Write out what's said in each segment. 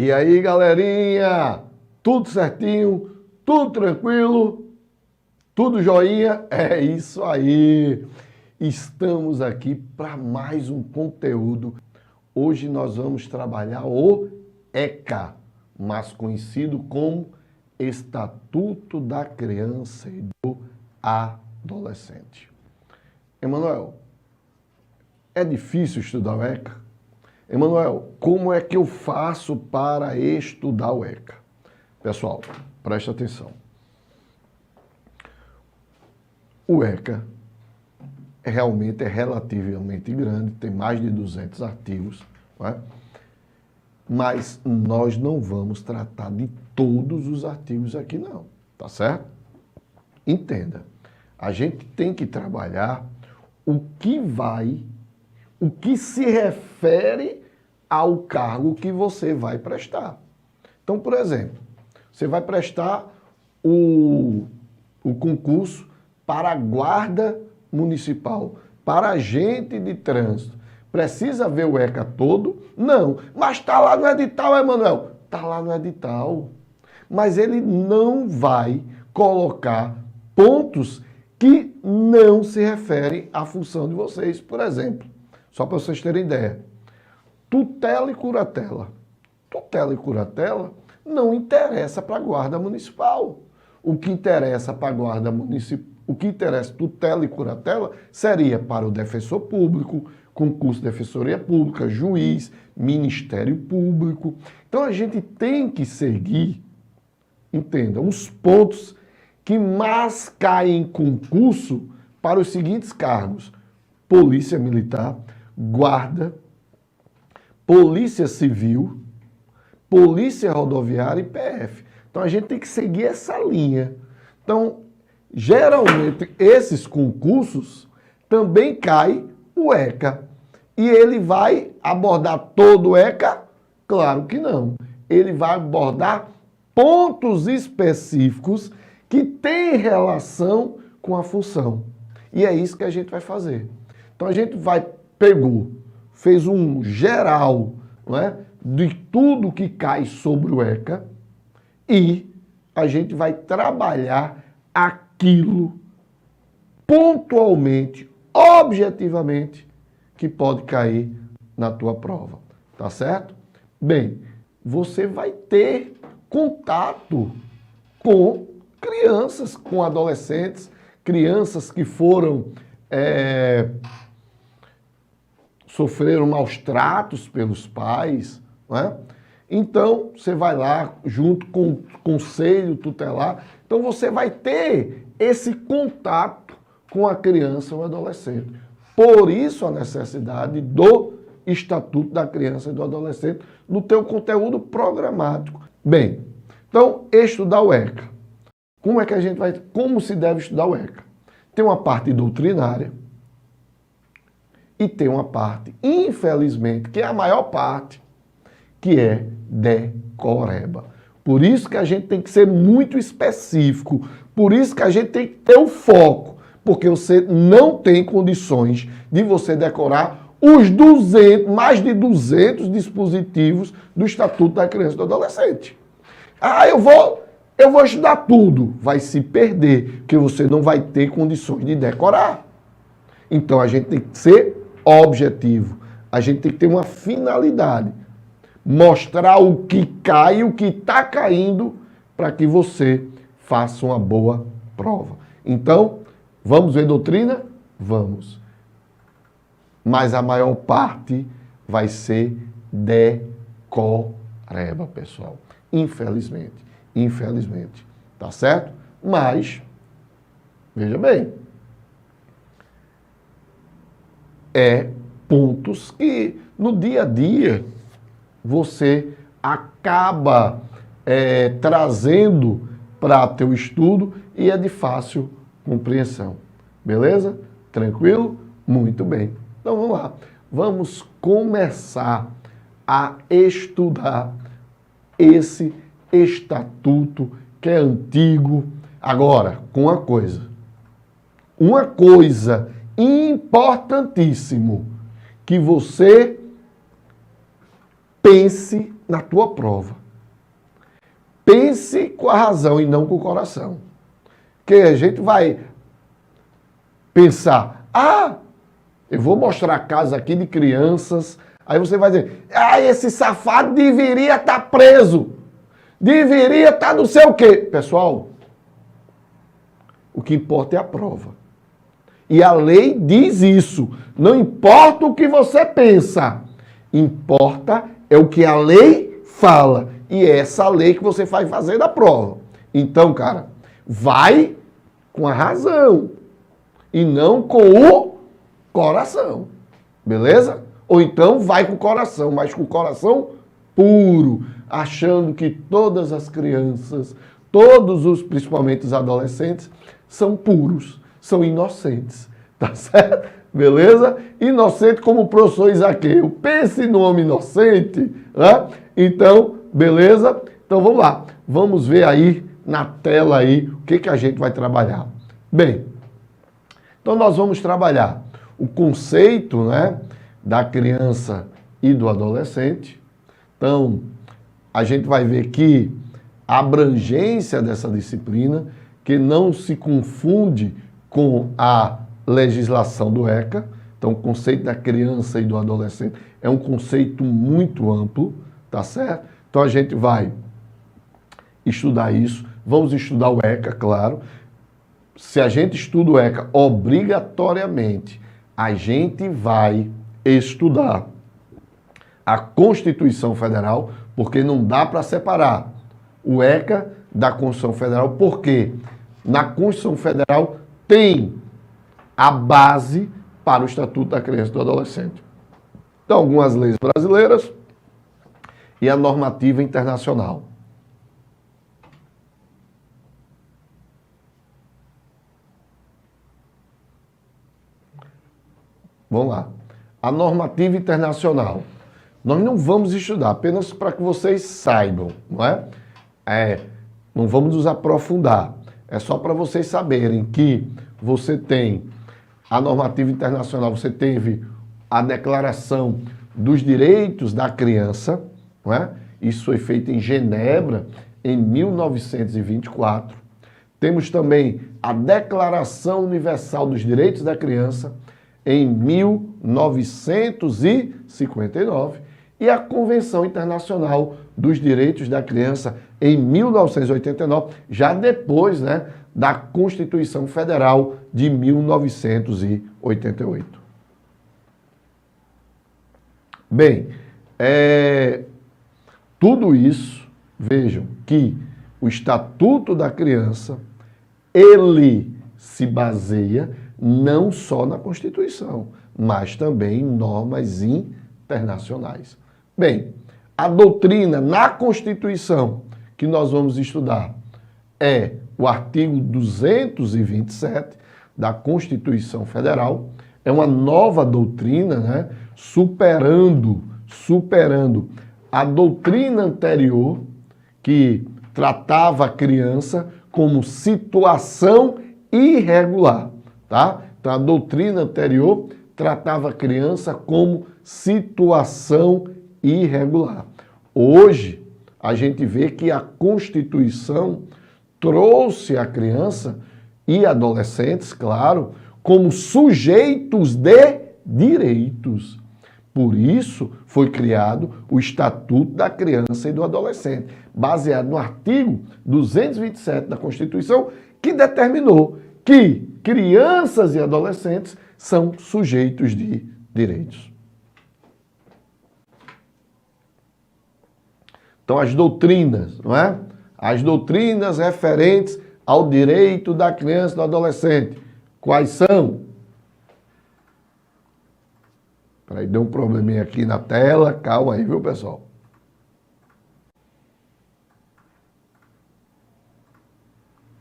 E aí, galerinha? Tudo certinho? Tudo tranquilo? Tudo joinha? É isso aí! Estamos aqui para mais um conteúdo. Hoje nós vamos trabalhar o ECA, mais conhecido como Estatuto da Criança e do Adolescente. Emanuel, é difícil estudar o ECA? Emanuel, como é que eu faço para estudar o ECA? Pessoal, presta atenção. O ECA realmente é relativamente grande, tem mais de 200 artigos, não é? Mas nós não vamos tratar de todos os artigos aqui não, tá certo? Entenda, a gente tem que trabalhar o que se refere ao cargo que você vai prestar. Então, por exemplo, você vai prestar o concurso para a guarda municipal, para agente de trânsito. Precisa ver o ECA todo? Não. Mas está lá no edital, Emanuel. Está lá no edital. Mas ele não vai colocar pontos que não se referem à função de vocês. Por exemplo, só para vocês terem ideia, tutela e curatela. Tutela e curatela não interessa para a guarda municipal. O que interessa para a guarda municipal, o que interessa tutela e curatela seria para o defensor público, concurso de defensoria pública, juiz, Ministério Público. Então a gente tem que seguir, entenda, os pontos que mais caem em concurso para os seguintes cargos: Polícia Militar, Guarda, Polícia Civil, Polícia Rodoviária e PF. Então a gente tem que seguir essa linha. Então, geralmente, esses concursos também cai o ECA. E ele vai abordar todo o ECA? Claro que não. Ele vai abordar pontos específicos que têm relação com a função. E é isso que a gente vai fazer. Então a gente fez um geral, não é, de tudo que cai sobre o ECA e a gente vai trabalhar aquilo pontualmente, objetivamente, que pode cair na tua prova, tá certo? Bem, você vai ter contato com crianças, com adolescentes, crianças que sofreram maus tratos pelos pais, não é? Então, você vai lá junto com o conselho tutelar, então você vai ter esse contato com a criança ou adolescente. Por isso a necessidade do Estatuto da Criança e do Adolescente no teu conteúdo programático. Bem, então, estudar o ECA. Como se deve estudar o ECA? Tem uma parte doutrinária e tem uma parte, infelizmente, que é a maior parte, que é decoreba. Por isso que a gente tem que ser muito específico, por isso que a gente tem que ter o foco, porque você não tem condições de você decorar os mais de 200 dispositivos do Estatuto da Criança e do Adolescente. Ah, eu vou estudar tudo. Vai se perder, porque você não vai ter condições de decorar. Então a gente tem que ser objetivo, a gente tem que ter uma finalidade. Mostrar o que cai, o que está caindo, para que você faça uma boa prova. Então, vamos ver doutrina? Vamos. Mas a maior parte vai ser decoreba, pessoal. Infelizmente. Infelizmente. Tá certo? Mas, veja bem, pontos que no dia a dia você acaba trazendo para teu estudo e é de fácil compreensão. Beleza? Tranquilo? Muito bem. Então vamos lá. Vamos começar a estudar esse estatuto que é antigo. Agora, com uma coisa importantíssima, que você pense na tua prova. Pense com a razão e não com o coração. Que a gente vai pensar, eu vou mostrar a casa aqui de crianças, aí você vai dizer, esse safado deveria estar preso, deveria estar não sei o quê. Pessoal, o que importa é a prova. E a lei diz isso. Não importa o que você pensa, importa é o que a lei fala. E é essa lei que você vai fazer da prova. Então, cara, vai com a razão e não com o coração. Beleza? Ou então vai com o coração, mas com o coração puro, achando que todas as crianças, principalmente os adolescentes, são puros, são inocentes. Tá certo? Beleza? Inocente como o professor Isaqueu. Pense no homem inocente. Né? Então, beleza? Então vamos lá. Vamos ver aí na tela aí o que a gente vai trabalhar. Bem, então nós vamos trabalhar o conceito, né, da criança e do adolescente. Então, a gente vai ver que a abrangência dessa disciplina, que não se confunde com a legislação do ECA. Então, o conceito da criança e do adolescente é um conceito muito amplo, tá certo? Então, a gente vai estudar isso. Vamos estudar o ECA, claro. Se a gente estuda o ECA, obrigatoriamente, a gente vai estudar a Constituição Federal, porque não dá para separar o ECA da Constituição Federal, porque na Constituição Federal tem a base para o Estatuto da Criança e do Adolescente. Então, algumas leis brasileiras e a normativa internacional. Vamos lá. A normativa internacional. Nós não vamos estudar, apenas para que vocês saibam, não é? Não vamos nos aprofundar. É só para vocês saberem que você tem a normativa internacional, você teve a Declaração dos Direitos da Criança, não é? Isso foi feito em Genebra, em 1924. Temos também a Declaração Universal dos Direitos da Criança, em 1959, e a Convenção Internacional dos Direitos da Criança, em 1989, já depois, né, da Constituição Federal de 1988. Bem, tudo isso, vejam que o Estatuto da Criança, ele se baseia não só na Constituição, mas também em normas internacionais. Bem, a doutrina na Constituição que nós vamos estudar é o artigo 227 da Constituição Federal. É uma nova doutrina, né, superando a doutrina anterior, que tratava a criança como situação irregular. Tá? Então, a doutrina anterior tratava a criança como situação irregular. Hoje, a gente vê que a Constituição trouxe a criança e adolescentes, claro, como sujeitos de direitos. Por isso, foi criado o Estatuto da Criança e do Adolescente, baseado no artigo 227 da Constituição, que determinou que crianças e adolescentes são sujeitos de direitos. Então, as doutrinas, não é? As doutrinas referentes ao direito da criança e do adolescente. Quais são? Peraí, deu um probleminha aqui na tela. Calma aí, viu, pessoal?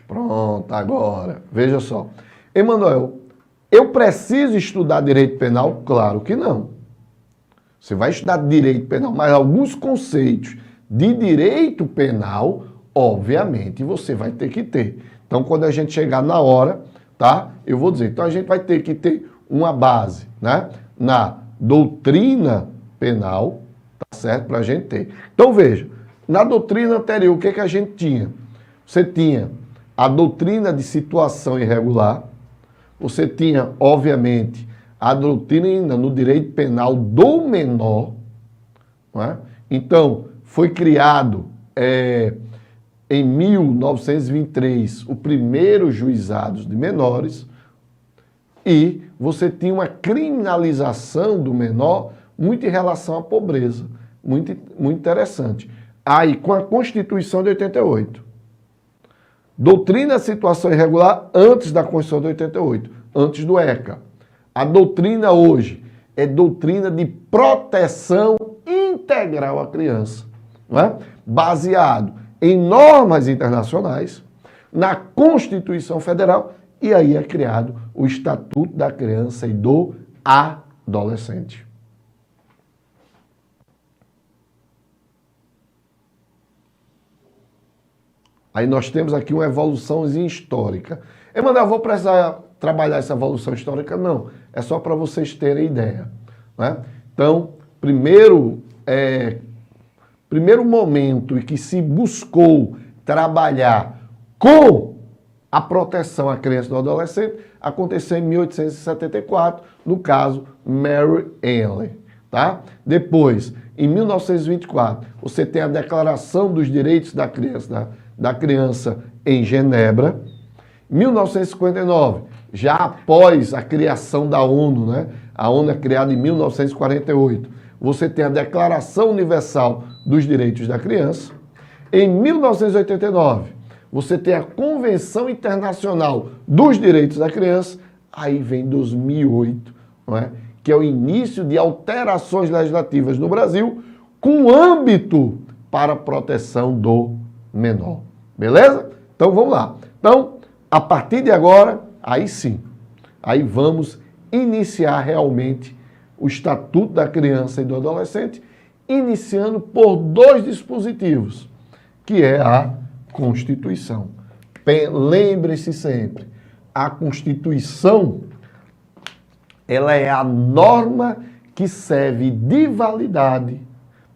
Pronto, agora. Veja só. Emanuel, eu preciso estudar direito penal? Claro que não. Você vai estudar direito penal, mas alguns conceitos de direito penal, obviamente, você vai ter que ter. Então, quando a gente chegar na hora, tá? Eu vou dizer, então a gente vai ter que ter uma base, né? Na doutrina penal, tá certo? Para a gente ter. Então veja, na doutrina anterior, o que que a gente tinha? Você tinha a doutrina de situação irregular, você tinha, obviamente, a doutrina no direito penal do menor, não é? Então, foi criado em 1923 o primeiro juizado de menores e você tinha uma criminalização do menor muito em relação à pobreza, muito interessante. Aí, com a Constituição de 88, doutrina situação irregular antes da Constituição de 88, antes do ECA. A doutrina hoje é doutrina de proteção integral à criança, não é? Baseado em normas internacionais, na Constituição Federal, e aí é criado o Estatuto da Criança e do Adolescente. Aí nós temos aqui uma evoluçãozinha histórica. Emanuel, eu vou precisar trabalhar essa evolução histórica? Não, é só para vocês terem ideia, né? Então, primeiro momento em que se buscou trabalhar com a proteção à criança e do adolescente aconteceu em 1874, no caso Mary Anley, tá? Depois, em 1924, você tem a Declaração dos Direitos da Criança em Genebra. 1959, já após a criação da ONU, né? A ONU é criada em 1948. Você tem a Declaração Universal dos Direitos da Criança. Em 1989, você tem a Convenção Internacional dos Direitos da Criança. Aí vem 2008, não é? Que é o início de alterações legislativas no Brasil com âmbito para a proteção do menor. Beleza? Então vamos lá. Então, a partir de agora, aí sim, aí vamos iniciar realmente o Estatuto da Criança e do Adolescente, iniciando por dois dispositivos, que é a Constituição. Lembre-se sempre, a Constituição, ela é a norma que serve de validade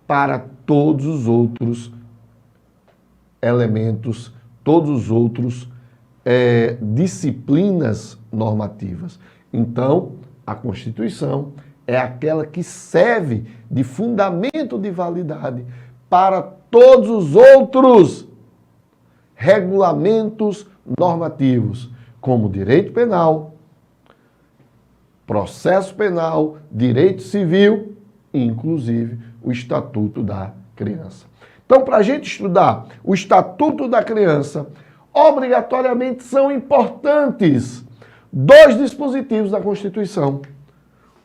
para todos os outros elementos, todos os outros disciplinas normativas. Então, a Constituição é aquela que serve de fundamento de validade para todos os outros regulamentos normativos, como direito penal, processo penal, direito civil e, inclusive, o Estatuto da Criança. Então, para a gente estudar o Estatuto da Criança, obrigatoriamente são importantes dois dispositivos da Constituição.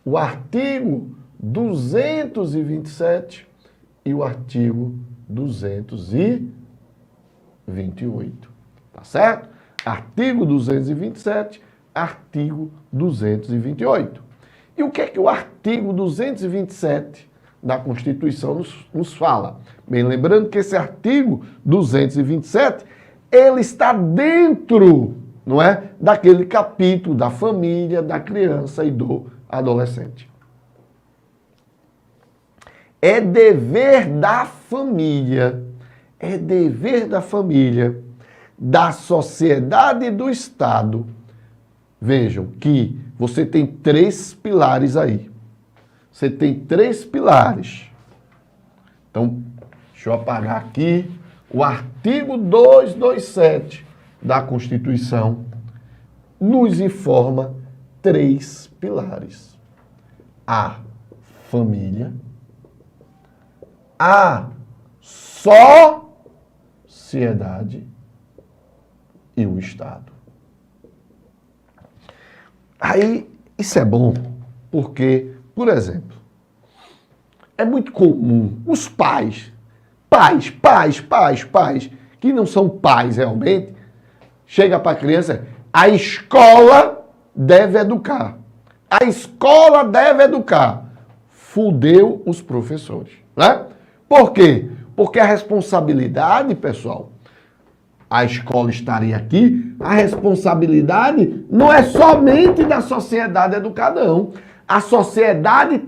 O artigo 227 e o artigo 228. Tá certo? Artigo 227, artigo 228. E o que é que o artigo 227 da Constituição nos fala? Bem, lembrando que esse artigo 227, ele está dentro, não é, daquele capítulo da família, da criança e do adolescente. É dever da família, da sociedade e do Estado. Vejam que você tem três pilares aí. Você tem três pilares. Então, deixa eu apagar aqui. O artigo 227 da Constituição nos informa três pilares: a família, a sociedade e o Estado. Aí, isso é bom porque, por exemplo, é muito comum os pais, que não são pais realmente, chega para a criança, a escola deve educar. A escola deve educar. Fudeu os professores, né? Por quê? Porque a responsabilidade, pessoal, a escola estaria aqui, a responsabilidade não é somente da sociedade educada, não. A sociedade,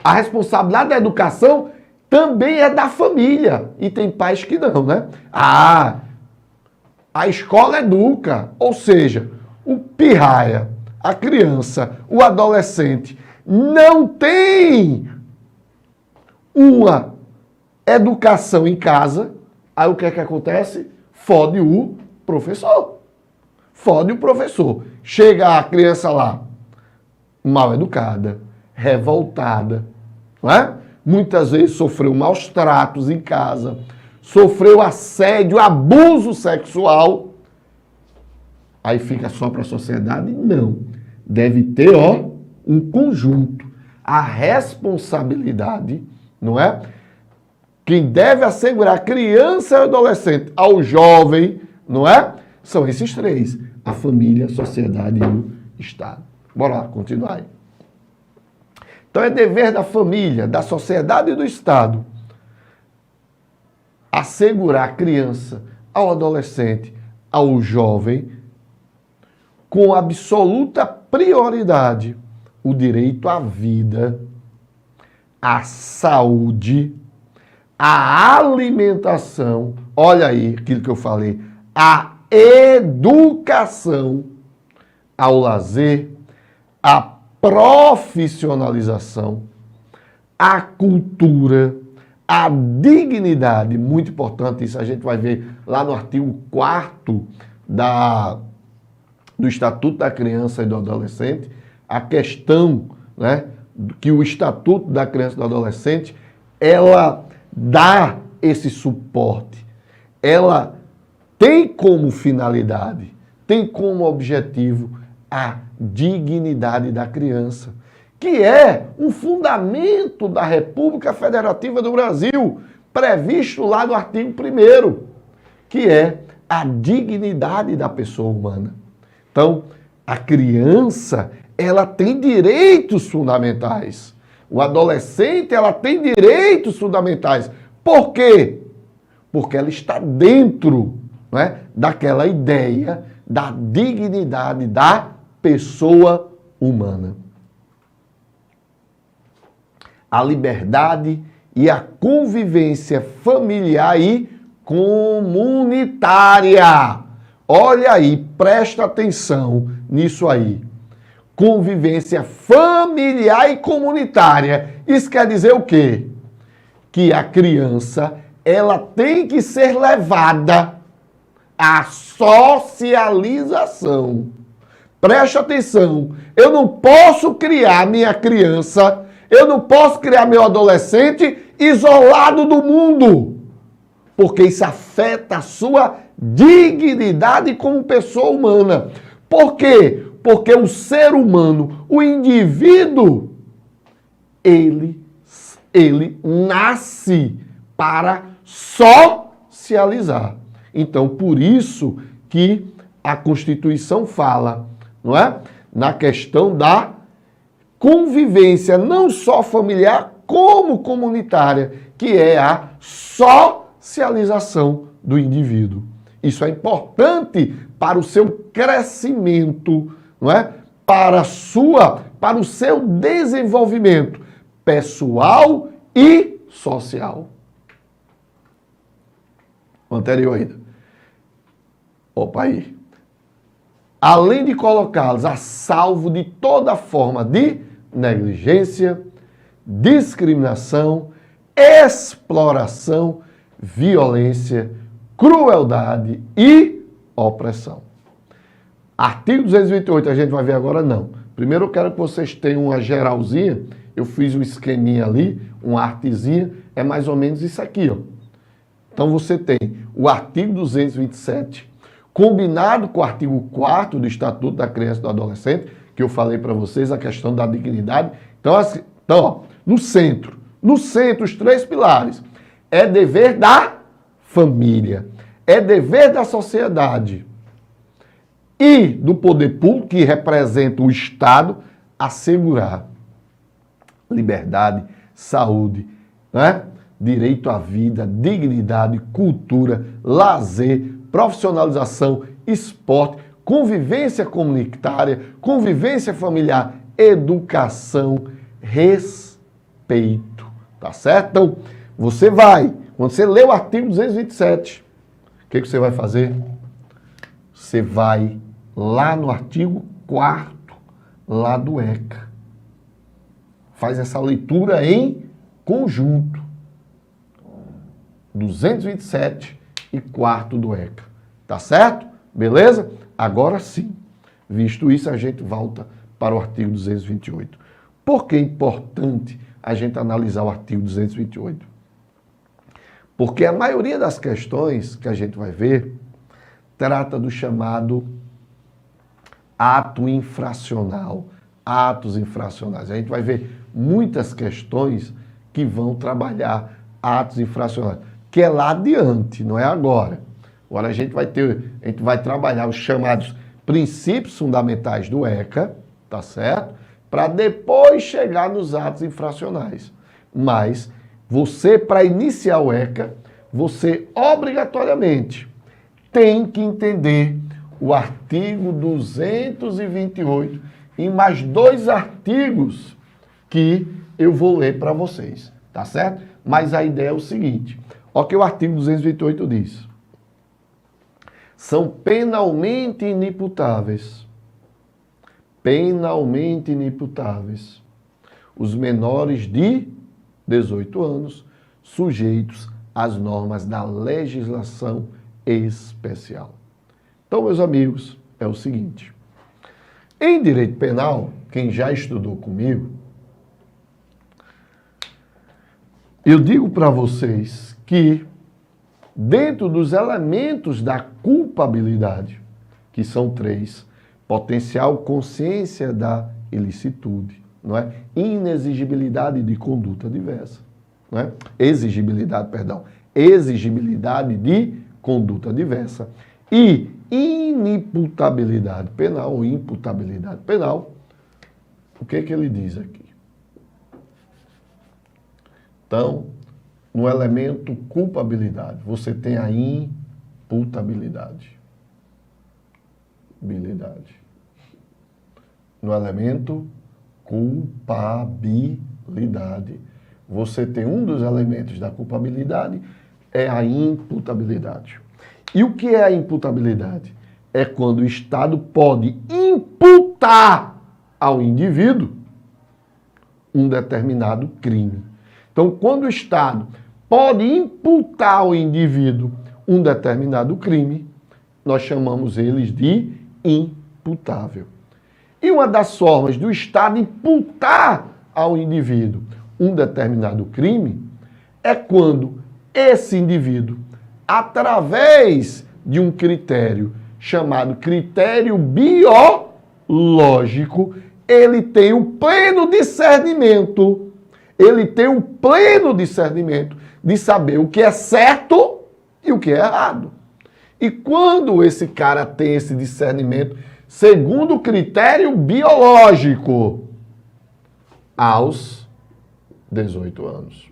A responsabilidade da educação também é da família. E tem pais que não, né? A escola educa. Ou seja, o pirraia, a criança, o adolescente não tem uma educação em casa. Aí o que é que acontece? Fode o professor. Fode o professor. Chega a criança lá, mal educada, revoltada, não é? Muitas vezes sofreu maus tratos em casa, sofreu assédio, abuso sexual. Aí fica só para a sociedade? Não. Deve ter, um conjunto. A responsabilidade, não é? Quem deve assegurar a criança e o adolescente ao jovem, não é? São esses três. A família, a sociedade e o Estado. Bora lá, continuar aí. Então é dever da família, da sociedade e do Estado assegurar a criança, ao adolescente, ao jovem, com absoluta prioridade, o direito à vida, à saúde, à alimentação, olha aí aquilo que eu falei, à educação, ao lazer, à profissionalização, à cultura, à dignidade, muito importante, isso a gente vai ver lá no artigo 4º do Estatuto da Criança e do Adolescente, a questão, né, que o Estatuto da Criança e do Adolescente, ela dá esse suporte, ela tem como finalidade, tem como objetivo a dignidade da criança, que é um fundamento da República Federativa do Brasil, previsto lá no artigo 1º, que é a dignidade da pessoa humana. Então, a criança, ela tem direitos fundamentais. O adolescente, ela tem direitos fundamentais. Por quê? Porque ela está dentro, né, daquela ideia da dignidade da pessoa humana. A liberdade e a convivência familiar e comunitária. Olha aí, presta atenção nisso aí. Convivência familiar e comunitária. Isso quer dizer o quê? Que a criança, ela tem que ser levada à socialização. Preste atenção. Eu não posso criar minha criança, eu não posso criar meu adolescente isolado do mundo, porque isso afeta a sua dignidade como pessoa humana. Por quê? Porque o ser humano, o indivíduo, ele nasce para socializar. Então, por isso que a Constituição fala, não é? Na questão da convivência, não só familiar, como comunitária, que é a socialização do indivíduo. Isso é importante para o seu crescimento, não é? Para o seu desenvolvimento pessoal e social. O anterior ainda. Opa aí. Além de colocá-los a salvo de toda forma de negligência, discriminação, exploração, violência, crueldade e opressão. Artigo 228, a gente vai ver agora não. Primeiro eu quero que vocês tenham uma geralzinha, eu fiz um esqueminha ali, uma artezinha, é mais ou menos isso aqui, ó. Então você tem o artigo 227, combinado com o artigo 4º do Estatuto da Criança e do Adolescente, que eu falei para vocês, a questão da dignidade. Então ó, no centro, os três pilares. É dever da família, é dever da sociedade e do poder público, que representa o Estado, assegurar liberdade, saúde, né? Direito à vida, dignidade, cultura, lazer, profissionalização, esporte, convivência comunitária, convivência familiar, educação, respeito. respeito, tá certo? Então, você vai, quando você lê o artigo 227, o que você vai fazer? Você vai lá no artigo 4º, lá do ECA. Faz essa leitura em conjunto. 227 e 4º do ECA. Tá certo? Beleza? Agora sim. Visto isso, a gente volta para o artigo 228. Por que é importante a gente analisar o artigo 228? Porque a maioria das questões que a gente vai ver trata do chamado ato infracional, atos infracionais. A gente vai ver muitas questões que vão trabalhar atos infracionais, que é lá adiante, não é agora. Agora a gente vai trabalhar os chamados princípios fundamentais do ECA, tá certo? Para depois chegar nos atos infracionais. Mas você, para iniciar o ECA, você obrigatoriamente tem que entender o artigo 228 e mais 2 artigos que eu vou ler para vocês, tá certo? Mas a ideia é o seguinte, olha o que o artigo 228 diz. São penalmente inimputáveis os menores de 18 anos sujeitos às normas da legislação especial. Então, meus amigos, é o seguinte. Em direito penal, quem já estudou comigo, eu digo para vocês que dentro dos elementos da culpabilidade, que são 3, potencial consciência da ilicitude, não é? Inexigibilidade de conduta diversa, não é? Exigibilidade de conduta diversa e inimputabilidade penal ou imputabilidade penal. O que ele diz aqui? Então, no elemento culpabilidade, você tem a imputabilidade. No elemento culpabilidade, você tem um dos elementos da culpabilidade, é a imputabilidade. E o que é a imputabilidade? É quando o Estado pode imputar ao indivíduo um determinado crime. Então, quando o Estado pode imputar ao indivíduo um determinado crime, nós chamamos eles de imputável. E uma das formas do Estado imputar ao indivíduo um determinado crime é quando esse indivíduo, através de um critério chamado critério biológico, ele tem o pleno discernimento, de saber o que é certo e o que é errado. E quando esse cara tem esse discernimento, segundo o critério biológico, aos 18 anos.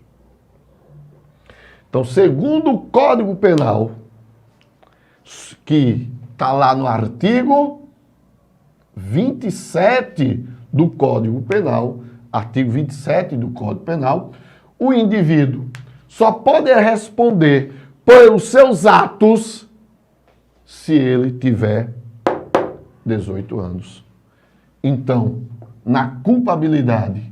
Então, segundo o Código Penal, que está lá no artigo 27 do Código Penal, artigo 27 do Código Penal, o indivíduo só pode responder pelos seus atos se ele tiver 18 anos. Então, na culpabilidade,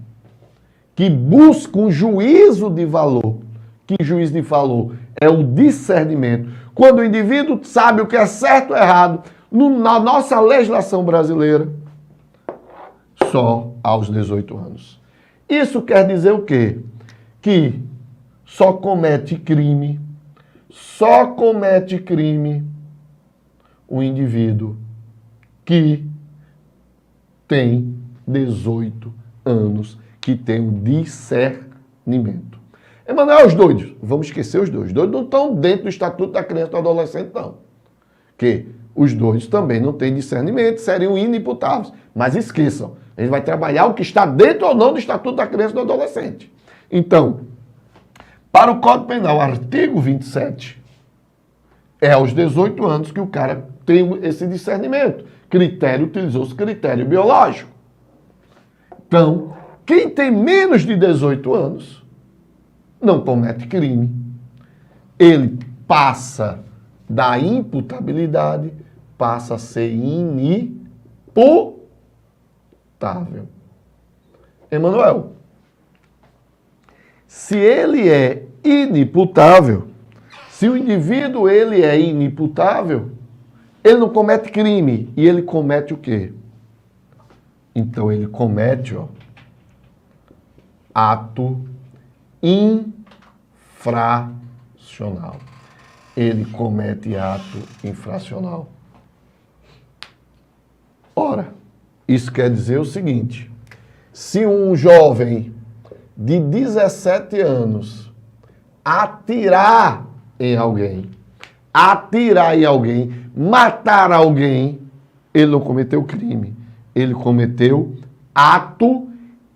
que busca um juízo de valor, que juízo de valor é o discernimento, quando o indivíduo sabe o que é certo ou errado, na nossa legislação brasileira, só aos 18 anos. Isso quer dizer o quê? Que só comete crime o indivíduo que tem 18 anos, que tem o discernimento. Emanuel, os doidos, vamos esquecer os doidos. Os doidos não estão dentro do Estatuto da Criança e do Adolescente, não. Que os doidos também não têm discernimento, seriam inimputáveis. Mas esqueçam, a gente vai trabalhar o que está dentro ou não do Estatuto da Criança e do Adolescente. Então, para o Código Penal, artigo 27, é aos 18 anos que o cara tem esse discernimento. Utilizou-se critério biológico. Então, Quem tem menos de 18 anos não comete crime. Ele passa da imputabilidade, passa a ser inimputável. Emanuel, se ele é inimputável, se o indivíduo ele é inimputável, ele não comete crime. E ele comete o quê? Então ele comete, ato infracional. Ele comete ato infracional. Ora, isso quer dizer o seguinte: se um jovem de 17 anos atirar em alguém, matar alguém, ele não cometeu crime. Ele cometeu ato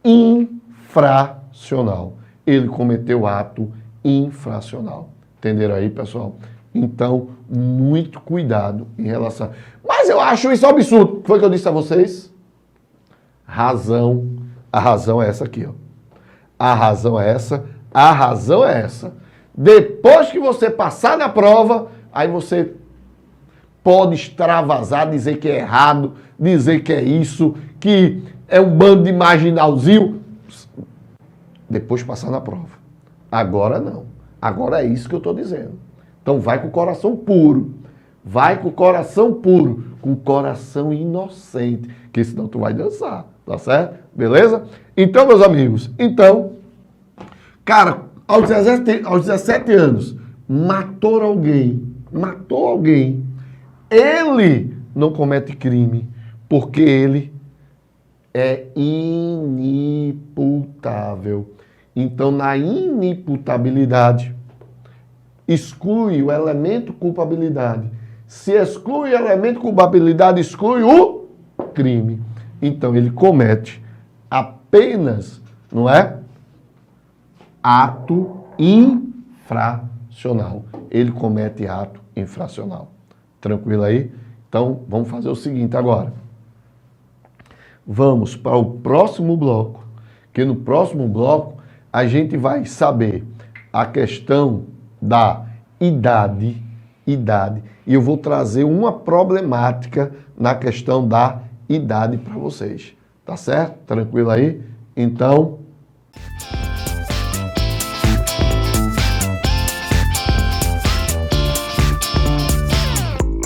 infracional. Ele cometeu ato infracional. Entenderam aí, pessoal? Então, muito cuidado em relação... Mas eu acho isso absurdo. O que foi que eu disse a vocês? Razão. A razão é essa aqui, ó. A razão é essa. A razão é essa. Depois que você passar na prova, aí você pode extravasar, dizer que é errado, dizer que é isso, que é um bando de marginalzinho. Depois de passar na prova. Agora não. Agora é isso que eu estou dizendo. Então vai com o coração puro. Vai com o coração puro. Com o coração inocente. Que senão tu vai dançar. Tá certo? Beleza? Então, meus amigos. Então, cara, aos 17 anos, matou alguém. Ele não comete crime. Porque ele é inimputável. Então, na inimputabilidade, exclui o elemento culpabilidade. Se exclui o elemento culpabilidade, exclui o crime. Então, ele comete apenas, não é? Ato infracional. Ele comete ato infracional. Tranquilo aí? Então, vamos fazer o seguinte agora. Vamos para o próximo bloco, que no próximo bloco a gente vai saber a questão da idade, e eu vou trazer uma problemática na questão da idade para vocês. Tá certo? Tranquilo aí? Então...